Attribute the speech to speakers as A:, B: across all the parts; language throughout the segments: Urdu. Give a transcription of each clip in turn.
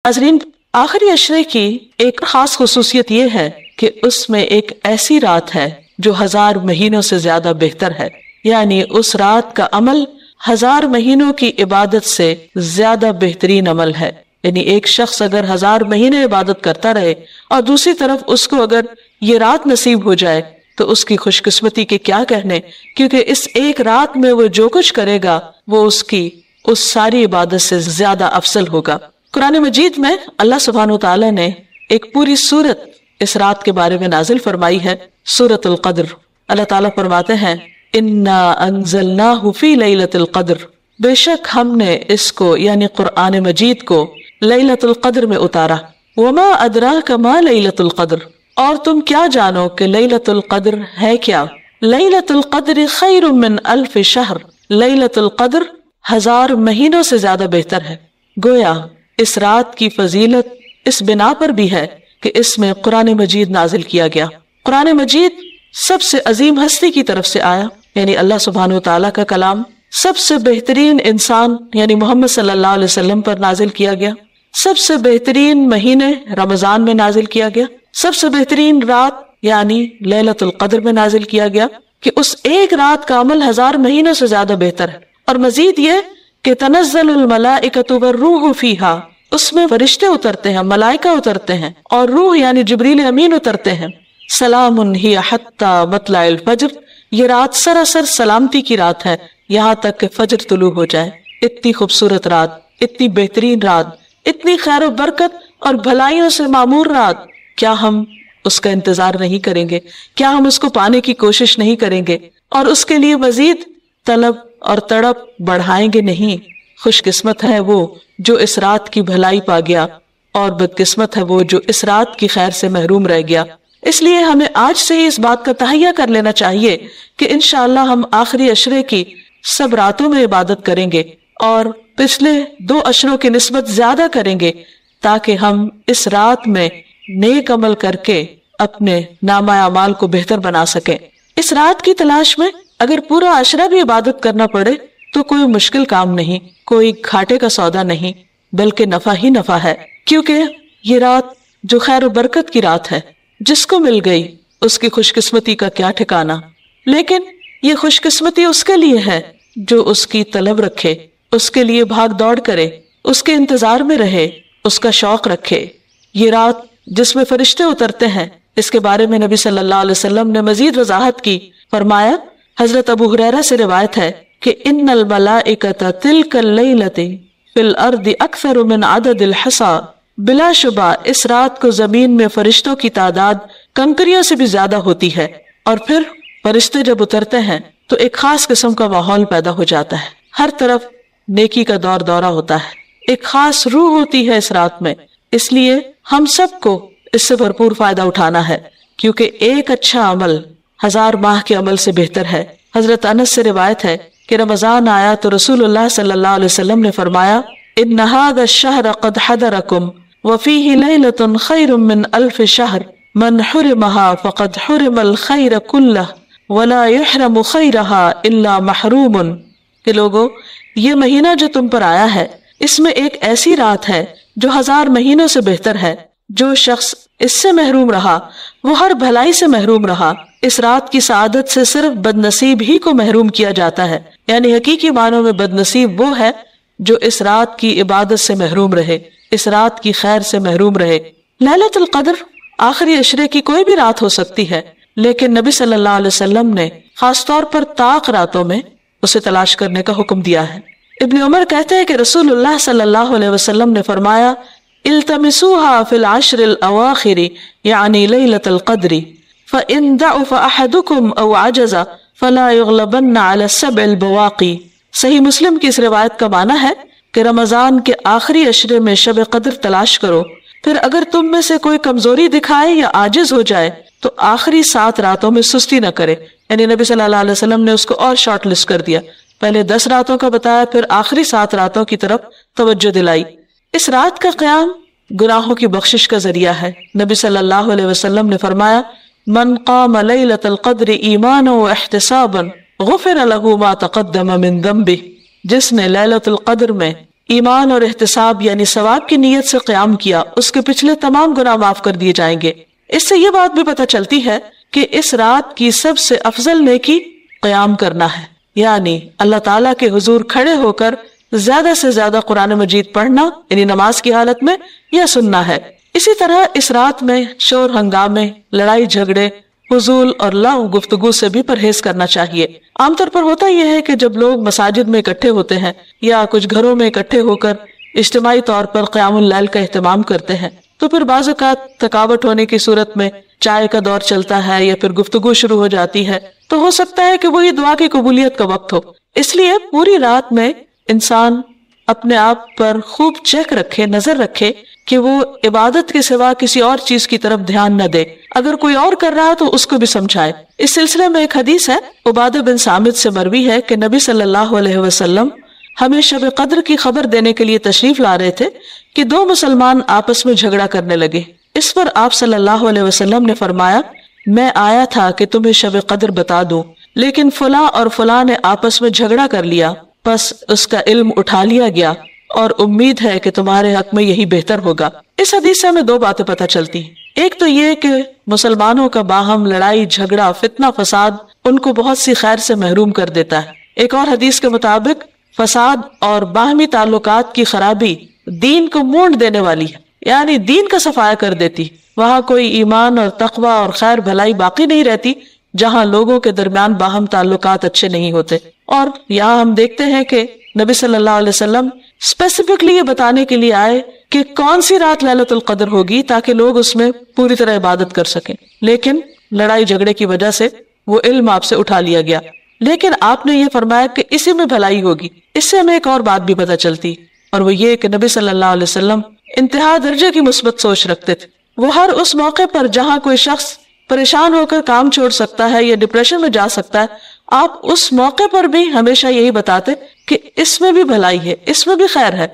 A: ناظرین، آخری عشرے کی ایک خاص خصوصیت یہ ہے کہ اس میں ایک ایسی رات ہے جو 1000 مہینوں سے زیادہ بہتر ہے، یعنی اس رات کا عمل 1000 مہینوں کی عبادت سے زیادہ بہترین عمل ہے۔ یعنی ایک شخص اگر 1000 مہینے عبادت کرتا رہے اور دوسری طرف اس کو اگر یہ رات نصیب ہو جائے تو اس کی خوش قسمتی کے کیا کہنے، کیونکہ اس ایک رات میں وہ جو کچھ کرے گا وہ اس کی اس ساری عبادت سے زیادہ افضل ہوگا۔ قرآن مجید میں اللہ سبحانہ وتعالی نے ایک پوری سورت اس رات کے بارے میں نازل فرمائی ہے، سورۃ القدر۔ اللہ تعالیٰ فرماتے ہیں اِنَّا أَنزَلْنَاهُ فِي لَيْلَةِ الْقَدْرِ، بے شک ہم نے اس کو یعنی قرآن مجید کو لیلۃ القدر میں اتارا۔ وَمَا أَدْرَاكَ مَا لَيْلَةُ الْقَدْرِ، اور تم کیا جانو کہ لیلۃ القدر ہے کیا؟ لیلۃ القدر خیر من الف شہر، لیلۃ القدر 1000 مہینوں سے زیادہ بہتر ہے۔ گویا اس رات کی فضیلت اس بنا پر بھی ہے کہ اس میں قرآن مجید نازل کیا گیا۔ قرآن مجید سب سے عظیم ہستی کی طرف سے آیا، یعنی اللہ سبحانہ وتعالیٰ کا کلام سب سے بہترین انسان یعنی محمد صلی اللہ علیہ وسلم پر نازل کیا گیا، سب سے بہترین مہینے رمضان میں نازل کیا گیا، سب سے بہترین رات یعنی لیلۃ القدر میں نازل کیا گیا کہ اس ایک رات کا عمل 1000 مہینوں سے زیادہ بہتر ہے۔ اور مزید یہ کہ تنزل الملائکۃ والروح فیہا، اس میں فرشتے اترتے ہیں، ملائکہ اترتے ہیں اور روح یعنی جبریل امین اترتے ہیں۔ سلام ہی حتی مطلع الفجر، یہ رات سراسر سلامتی کی رات ہے یہاں تک کہ فجر طلوع ہو جائے۔ اتنی خوبصورت رات، اتنی بہترین رات، اتنی خیر و برکت اور بھلائیوں سے معمور رات، کیا ہم اس کا انتظار نہیں کریں گے؟ کیا ہم اس کو پانے کی کوشش نہیں کریں گے اور اس کے لیے مزید طلب اور تڑپ بڑھائیں گے نہیں؟ خوش قسمت ہے وہ جو اس رات کی بھلائی پا گیا اور بدقسمت ہے وہ جو اس رات کی خیر سے محروم رہ گیا۔ اس لیے ہمیں آج سے ہی اس بات کا تہیہ کر لینا چاہیے کہ انشاءاللہ ہم آخری عشرے کی سب راتوں میں عبادت کریں گے اور پچھلے 2 عشروں کی نسبت زیادہ کریں گے تاکہ ہم اس رات میں نیک عمل کر کے اپنے نامہ اعمال کو بہتر بنا سکیں۔ اس رات کی تلاش میں اگر پورا عشرہ بھی عبادت کرنا پڑے تو کوئی مشکل کام نہیں، کوئی گھاٹے کا سودا نہیں، بلکہ نفع ہی نفع ہے، کیونکہ یہ رات جو خیر و برکت کی رات ہے، جس کو مل گئی اس کی خوش قسمتی کا کیا ٹھکانہ۔ لیکن یہ خوش قسمتی اس کے لیے ہے جو اس کی طلب رکھے، اس کے لیے بھاگ دوڑ کرے، اس کے انتظار میں رہے، اس کا شوق رکھے۔ یہ رات جس میں فرشتے اترتے ہیں، اس کے بارے میں نبی صلی اللہ علیہ وسلم نے مزید وضاحت کی، فرمایا، حضرت ابو ہریرہ سے روایت ہے کہ ان الملائکۃ تلک اللیلۃ فی الارض اکثر من عدد الحصى، بلا شبہ اس رات کو زمین میں فرشتوں کی تعداد کنکریوں سے بھی زیادہ ہوتی ہے۔ اور پھر فرشتے جب اترتے ہیں تو ایک خاص قسم کا ماحول پیدا ہو جاتا ہے، ہر طرف نیکی کا دور دورہ ہوتا ہے، ایک خاص روح ہوتی ہے اس رات میں۔ اس لیے ہم سب کو اس سے بھرپور فائدہ اٹھانا ہے، کیونکہ ایک اچھا عمل 1000 ماہ کے عمل سے بہتر ہے۔ حضرت انس سے روایت ہے کہ رمضان آیا تو رسول اللہ صلی اللہ علیہ وسلم نے فرمایا، ان هذا الشهر قد حضركم وفيه ليلة خير من 1000 شهر من حرمها فقد حرم الخير كله ولا يحرم خيرها الا محروم۔ کہ لوگو، یہ مہینہ جو تم پر آیا ہے اس میں ایک ایسی رات ہے جو 1000 مہینوں سے بہتر ہے، جو شخص اس سے محروم رہا وہ ہر بھلائی سے محروم رہا۔ اس رات کی سعادت سے صرف بد نصیب ہی کو محروم کیا جاتا ہے، یعنی حقیقی معنوں میں بد نصیب وہ ہے جو اس رات کی عبادت سے محروم رہے، اس رات کی خیر سے محروم رہے۔ لیلۃ القدر آخری عشرے کی کوئی بھی رات ہو سکتی ہے، لیکن نبی صلی اللہ علیہ وسلم نے خاص طور پر طاق راتوں میں اسے تلاش کرنے کا حکم دیا ہے۔ ابن عمر کہتے ہیں کہ رسول اللہ صلی اللہ علیہ وسلم نے فرمایا، التمسوها في العشر الاواخر يعني ليلة القدر فإن ضعف أحدكم أو عجز فلا يغلبن على السبع البواقي۔ صحیح مسلم کی اس روایت کا معنی ہے کہ رمضان کے آخری عشرے میں شب قدر تلاش کرو، پھر اگر تم میں سے کوئی کمزوری دکھائے یا عاجز ہو جائے تو آخری 7 راتوں میں سستی نہ کرے۔ یعنی نبی صلی اللہ علیہ وسلم نے اس کو اور شارٹ لسٹ کر دیا، پہلے 10 راتوں کا بتایا، پھر آخری 7 راتوں کی طرف توجہ دلائی۔ اس رات کا قیام گناہوں کی بخشش کا ذریعہ ہے۔ نبی صلی اللہ علیہ وسلم نے فرمایا، من قام لیلۃ القدر ایمانا واحتسابا غفر له ما تقدم من ذنبه، جس نے لیلۃ القدر میں ایمان اور احتساب یعنی ثواب کی نیت سے قیام کیا، اس کے پچھلے تمام گناہ معاف کر دیے جائیں گے۔ اس سے یہ بات بھی پتہ چلتی ہے کہ اس رات کی سب سے افضل نیکی قیام کرنا ہے، یعنی اللہ تعالیٰ کے حضور کھڑے ہو کر زیادہ سے زیادہ قرآن مجید پڑھنا، یعنی نماز کی حالت میں، یا سننا ہے۔ اسی طرح اس رات میں شور ہنگامے، لڑائی جھگڑے، فضول اور لغو گفتگو سے بھی پرہیز کرنا چاہیے۔ عام طور پر ہوتا یہ ہے کہ جب لوگ مساجد میں اکٹھے ہوتے ہیں یا کچھ گھروں میں اکٹھے ہو کر اجتماعی طور پر قیام اللیل کا اہتمام کرتے ہیں تو پھر بعض اوقات تھکاوٹ ہونے کی صورت میں چائے کا دور چلتا ہے یا پھر گفتگو شروع ہو جاتی ہے، تو ہو سکتا ہے کہ وہی دعا کی قبولیت کا وقت ہو۔ اس لیے پوری رات میں انسان اپنے آپ پر خوب چیک رکھے، نظر رکھے کہ وہ عبادت کے سوا کسی اور چیز کی طرف دھیان نہ دے۔ اگر کوئی اور کر رہا تو اس کو بھی سمجھائے۔ اس سلسلے میں ایک حدیث ہے، عبادہ بن صامت سے مروی ہے کہ نبی صلی اللہ علیہ وسلم ہمیں شب قدر کی خبر دینے کے لیے تشریف لا رہے تھے کہ دو مسلمان آپس میں جھگڑا کرنے لگے۔ اس پر آپ صلی اللہ علیہ وسلم نے فرمایا، میں آیا تھا کہ تمہیں شب قدر بتا دوں، لیکن فلاں اور فلاں نے آپس میں جھگڑا کر لیا، پس اس کا علم اٹھا لیا گیا اور امید ہے کہ تمہارے حق میں یہی بہتر ہوگا۔ اس حدیث سے ہمیں دو باتیں پتہ چلتی ہیں۔ ایک تو یہ کہ مسلمانوں کا باہم لڑائی جھگڑا فتنہ فساد ان کو بہت سی خیر سے محروم کر دیتا ہے۔ ایک اور حدیث کے مطابق فساد اور باہمی تعلقات کی خرابی دین کو مونڈ دینے والی ہے، یعنی دین کا صفایا کر دیتی۔ وہاں کوئی ایمان اور تقوی اور خیر بھلائی باقی نہیں رہتی جہاں لوگوں کے درمیان باہم تعلقات اچھے نہیں ہوتے۔ اور یہاں ہم دیکھتے ہیں کہ نبی صلی اللہ علیہ وسلم اسپیسیفکلی یہ بتانے کے لیے آئے کہ کون سی رات لیلۃ القدر ہوگی تاکہ لوگ اس میں پوری طرح عبادت کر سکیں، لیکن لڑائی جھگڑے کی وجہ سے وہ علم آپ سے اٹھا لیا گیا۔ لیکن آپ نے یہ فرمایا کہ اسی میں بھلائی ہوگی۔ اس سے ہمیں ایک اور بات بھی پتہ چلتی، اور وہ یہ کہ نبی صلی اللہ علیہ وسلم انتہا درجے کی مثبت سوچ رکھتے تھے۔ وہ ہر اس موقع پر جہاں کوئی شخص پریشان ہو کر کام چھوڑ سکتا ہے یا ڈپریشن میں جا سکتا ہے، آپ اس موقع پر بھی ہمیشہ یہی بتاتے کہ اس میں بھی بھلائی ہے، اس میں بھی خیر ہے۔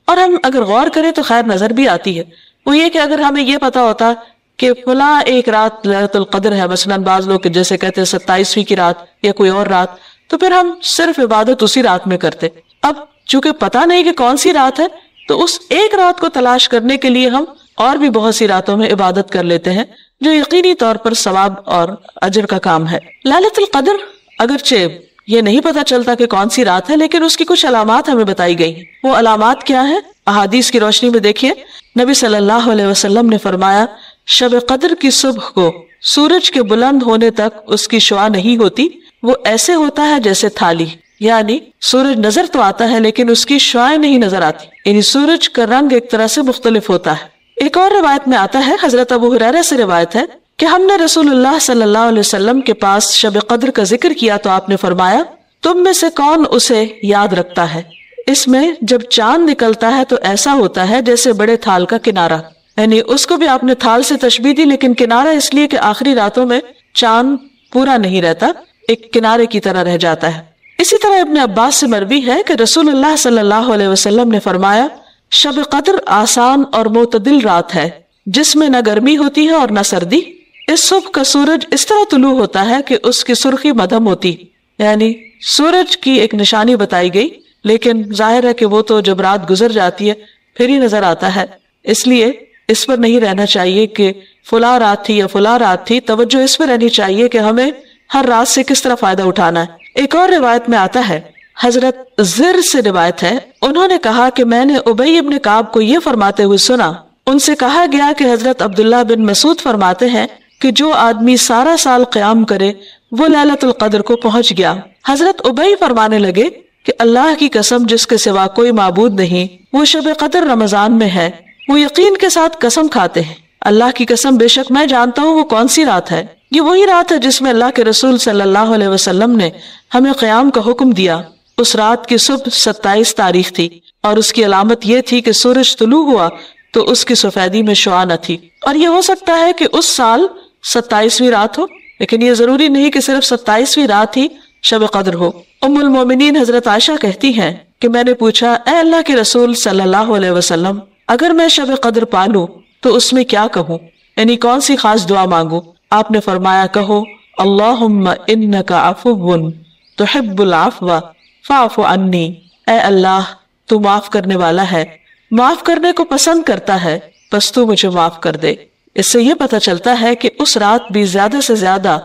A: اور ہم اگر غور کریں تو خیر نظر بھی آتی ہے۔ وہ یہ کہ اگر ہمیں یہ پتا ہوتا کہ فلاں ایک رات لیلۃ القدر ہے، مثلاً بعض لوگ جیسے کہتے ہیں 27ویں کی رات یا کوئی اور رات، تو پھر ہم صرف عبادت اسی رات میں کرتے۔ اب چونکہ پتہ نہیں کہ کون سی رات ہے تو اس ایک رات کو تلاش کرنے کے لیے ہم اور بھی بہت سی راتوں میں عبادت کر لیتے ہیں، جو یقینی طور پر ثواب اور اجر کا کام ہے۔ لیلۃ القدر اگرچہ یہ نہیں پتہ چلتا کہ کون سی رات ہے، لیکن اس کی کچھ علامات ہمیں بتائی گئی ہیں۔ وہ علامات کیا ہیں؟ احادیث کی روشنی میں دیکھیے، نبی صلی اللہ علیہ وسلم نے فرمایا، شب قدر کی صبح کو سورج کے بلند ہونے تک اس کی شعاع نہیں ہوتی، وہ ایسے ہوتا ہے جیسے تھالی، یعنی سورج نظر تو آتا ہے لیکن اس کی شعاعیں نہیں نظر آتی، یعنی سورج کا رنگ ایک طرح سے مختلف ہوتا ہے۔ ایک اور روایت میں آتا ہے، حضرت ابو ہریرہ سے روایت ہے کہ ہم نے رسول اللہ صلی اللہ علیہ وسلم کے پاس شب قدر کا ذکر کیا تو آپ نے فرمایا، تم میں سے کون اسے یاد رکھتا ہے؟ اس میں جب چاند نکلتا ہے تو ایسا ہوتا ہے جیسے بڑے تھال کا کنارہ، یعنی اس کو بھی آپ نے تھال سے تشبیہ دی، لیکن کنارہ اس لیے کہ آخری راتوں میں چاند پورا نہیں رہتا، ایک کنارے کی طرح رہ جاتا ہے۔ اسی طرح ابن عباس سے مروی ہے کہ رسول اللہ صلی اللہ علیہ وسلم نے فرمایا، شب قدر آسان اور معتدل رات ہے جس میں نہ گرمی ہوتی ہے اور نہ سردی۔ اس صبح کا سورج اس طرح طلوع ہوتا ہے کہ اس کی سرخی مدھم ہوتی، یعنی سورج کی ایک نشانی بتائی گئی، لیکن ظاہر ہے کہ وہ تو جب رات گزر جاتی ہے پھر ہی نظر آتا ہے۔ اس لیے اس پر نہیں رہنا چاہیے کہ فلاں رات تھی یا فلاں رات تھی، توجہ اس پر رہنی چاہیے کہ ہمیں ہر رات سے کس طرح فائدہ اٹھانا ہے۔ ایک اور روایت میں آتا ہے، حضرت زر سے روایت ہے، انہوں نے کہا کہ میں نے ابی ابن کعب کو یہ فرماتے ہوئے سنا، ان سے کہا گیا کہ حضرت عبداللہ بن مسعود فرماتے ہیں کہ جو آدمی سارا سال قیام کرے وہ لیلۃ القدر کو پہنچ گیا۔ حضرت ابی فرمانے لگے کہ اللہ کی قسم جس کے سوا کوئی معبود نہیں، وہ شب قدر رمضان میں ہے۔ وہ یقین کے ساتھ قسم کھاتے ہیں، اللہ کی قسم بے شک میں جانتا ہوں وہ کون سی رات ہے۔ یہ وہی رات ہے جس میں اللہ کے رسول صلی اللہ علیہ وسلم نے ہمیں قیام کا حکم دیا۔ اس رات کی صبح 27 تاریخ تھی اور اس کی علامت یہ تھی کہ سورج طلوع ہوا تو اس کی سفیدی میں شعاع نہ تھی۔ اور یہ ہو سکتا ہے کہ اس سال 27ویں رات ہو، لیکن یہ ضروری نہیں کہ صرف 27ویں رات ہی شب قدر ہو۔ ام المومنین حضرت عائشہ کہتی ہیں کہ میں نے پوچھا، اے اللہ کے رسول صلی اللہ علیہ وسلم، اگر میں شب قدر پالوں تو اس میں کیا کہوں، یعنی کون سی خاص دعا مانگوں؟ آپ نے فرمایا، کہو اللہم انک عفو تحب العفو فاعف عنی، اے اللہ تو معاف کرنے والا ہے، معاف کرنے کو پسند کرتا ہے، بس تو مجھے معاف کر دے۔ اس سے یہ پتہ چلتا ہے کہ اس رات بھی زیادہ سے زیادہ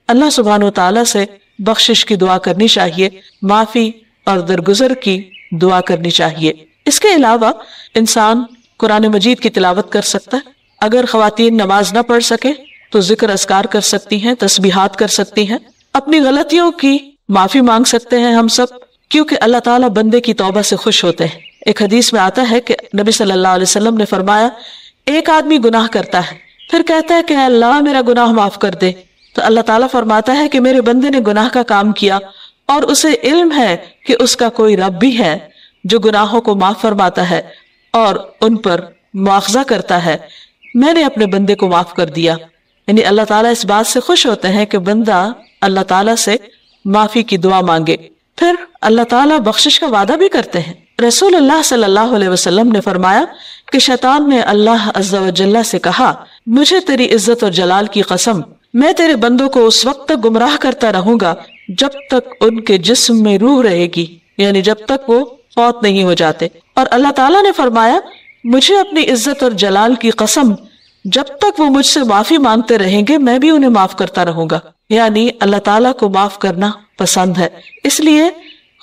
A: اللہ سبحانہ و تعالیٰ سے بخشش کی دعا کرنی چاہیے، معافی اور درگزر کی دعا کرنی چاہیے۔ اس کے علاوہ انسان قرآن مجید کی تلاوت کر سکتا ہے، اگر خواتین نماز نہ پڑھ سکے تو ذکر اذکار کر سکتی ہیں، تسبیحات کر سکتی ہیں، اپنی غلطیوں کی معافی مانگ سکتے ہیں ہم سب، کیونکہ اللہ تعالیٰ بندے کی توبہ سے خوش ہوتے ہیں۔ ایک حدیث میں آتا ہے کہ نبی صلی اللہ علیہ وسلم نے فرمایا، ایک آدمی گناہ کرتا ہے، پھر کہتا ہے کہ اے اللہ میرا گناہ معاف کر دے، تو اللہ تعالیٰ فرماتا ہے کہ میرے بندے نے گناہ کا کام کیا اور اسے علم ہے کہ اس کا کوئی رب بھی ہے جو گناہوں کو معاف فرماتا ہے اور ان پر مواخذہ کرتا ہے، میں نے اپنے بندے کو معاف کر دیا۔ یعنی اللہ تعالیٰ اس بات سے خوش ہوتے ہیں کہ بندہ اللہ تعالیٰ سے معافی کی دعا مانگے۔ پھر اللہ تعالیٰ بخشش کا وعدہ بھی کرتے ہیں۔ رسول اللہ صلی اللہ علیہ وسلم نے فرمایا کہ شیطان نے اللہ عز و جل سے کہا، مجھے تیری عزت اور جلال کی قسم، میں تیرے بندوں کو اس وقت تک گمراہ کرتا رہوں گا جب تک ان کے جسم میں روح رہے گی، یعنی جب تک وہ فوت نہیں ہو جاتے۔ اور اللہ تعالیٰ نے فرمایا، مجھے اپنی عزت اور جلال کی قسم، جب تک وہ مجھ سے معافی مانگتے رہیں گے میں بھی انہیں معاف کرتا رہوں گا۔ یعنی اللہ تعالیٰ کو معاف کرنا پسند ہے، اس لیے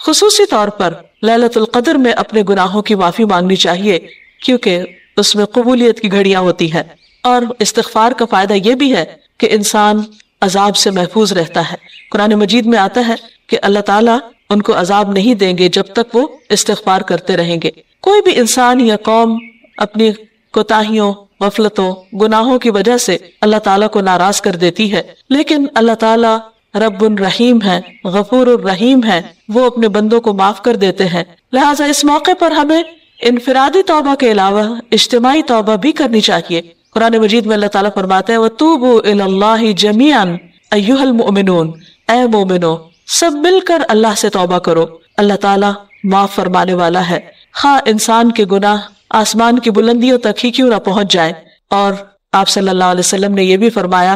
A: خصوصی طور پر لیلۃ القدر میں اپنے گناہوں کی معافی مانگنی چاہیے، کیونکہ اس میں قبولیت کی گھڑیاں ہوتی ہیں۔ اور استغفار کا فائدہ یہ بھی ہے کہ انسان عذاب سے محفوظ رہتا ہے۔ قرآن مجید میں آتا ہے کہ اللہ تعالیٰ ان کو عذاب نہیں دیں گے جب تک وہ استغفار کرتے رہیں گے۔ کوئی بھی انسان یا قوم اپنی کوتاہیوں، غفلتوں، گناہوں کی وجہ سے اللہ تعالیٰ کو ناراض کر دیتی ہے، لیکن اللہ تعالیٰ رب الرحیم ہے، غفور الرحیم ہے، وہ اپنے بندوں کو معاف کر دیتے ہیں۔ لہٰذا اس موقع پر ہمیں انفرادی توبہ کے علاوہ اجتماعی توبہ بھی کرنی چاہیے۔ قرآن مجید میں اللہ تعالیٰ فرماتے ہیں وَتُوبُوا إِلَى اللَّهِ جَمِيعًا أَيُّهَا الْمُؤْمِنُونَ، اے مومنو سب مل کر اللہ سے توبہ کرو، اللہ تعالیٰ معاف فرمانے والا ہے، خواہ انسان کے گناہ آسمان کی بلندیوں تک ہی کیوں نہ پہنچ جائیں۔ اور آپ صلی اللہ علیہ وسلم نے یہ بھی فرمایا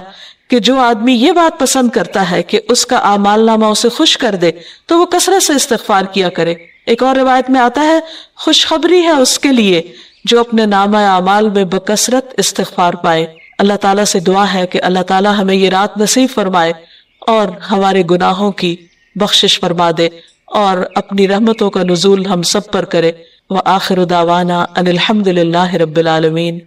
A: کہ جو آدمی یہ بات پسند کرتا ہے کہ اس کا اعمال نامہ اسے خوش کر دے تو وہ کثرت سے استغفار کیا کرے۔ ایک اور روایت میں آتا ہے، خوشخبری ہے اس کے لیے جو اپنے نامہ اعمال میں بکثرت استغفار پائے۔ اللہ تعالیٰ سے دعا ہے کہ اللہ تعالیٰ ہمیں یہ رات نصیب فرمائے اور ہمارے گناہوں کی بخشش فرما دے اور اپنی رحمتوں کا نزول ہم سب پر کرے۔ وآخر دعوانا ان الحمد للہ رب العالمین۔